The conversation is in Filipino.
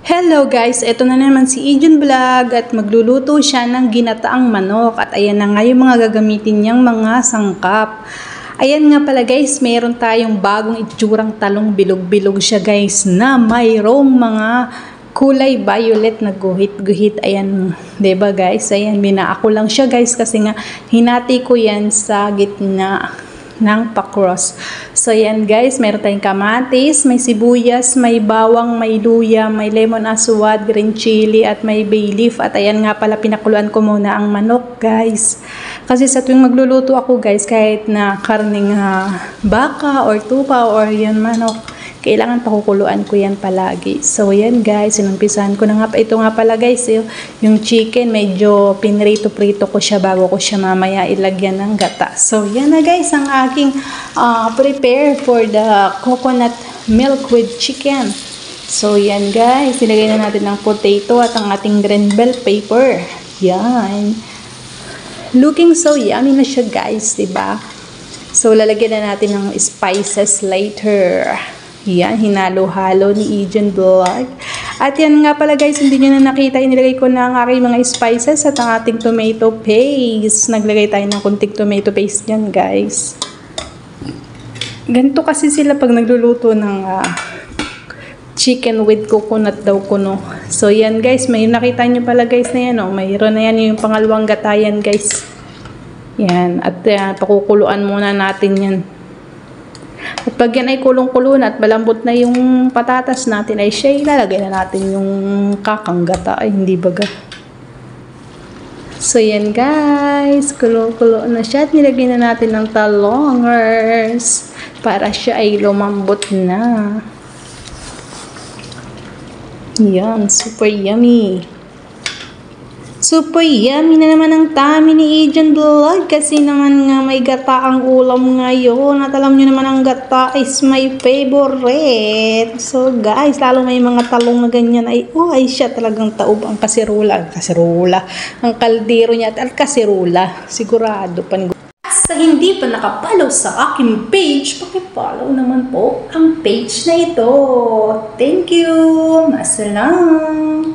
Hello guys, eto na naman si Ijun Vlog at magluluto siya ng ginataang manok at ayan na nga yung mga gagamitin niyang mga sangkap. Ayan nga pala guys, meron tayong bagong itsurang talong, bilog-bilog siya guys na mayroong mga kulay violet na guhit-guhit. Ayan, 'di ba guys? Ayan, binaako lang siya guys kasi nga hinati ko yan sa gitna ng pakros. So yan guys, meron tayong kamatis, may sibuyas, may bawang, may luya, may lemon aswad, green chili at may bay leaf. At ayan nga pala, pinakuluan ko muna ang manok guys. Kasi sa tuwing magluluto ako guys, kahit na karning baka or tupa or yan manok, kailangan pakukuluan ko yan palagi. So yan guys, sinumpisahan ko na nga. Ito nga pala guys, yung chicken, medyo pinrito-prito ko siya bago ko siya mamaya ilagyan ng gata. So yan na guys, ang aking prepare for the coconut milk with chicken. So yan guys, ilagay na natin ng potato at ang ating green bell pepper. Yan. Looking so yummy na siya guys, diba? So lalagyan na natin ng spices later. Yan, hinalo-halo ni Ijun Vlog. At yan nga pala guys, hindi nyo na nakita, inilagay ko na ang aking mga spices at ang ating tomato paste. Naglagay tayo ng kunting tomato paste dyan guys. Ganito kasi sila pag nagluluto ng chicken with coconut daw kuno. So yan guys, may nakita nyo pala guys na yan. Mayroon na yan yung pangalawang gatayan guys. Yan, at pakukuluan muna natin yan. At pag yan ay kulong-kulo na at malambot na yung patatas natin, ay siya ilalagay na natin yung kakanggata. Ay, hindi baga. So, yan guys. Kulo-kulo na siya. At nilagay na natin ng talongers para siya ay lumambot na. Yan. Super yummy. Super yummy na naman ang tummy ni Ijun Vlog kasi naman nga may gata ang ulam ngayon. At alam nyo naman ang gata is my favorite. So guys, lalo may mga talong na ganyan ay siya talagang taob ang kasirola. Ang kaldero niya at kasirola. Sigurado pan. Sa hindi pa nakapollow sa aking page, pakipollow naman po ang page na ito. Thank you. Masalam.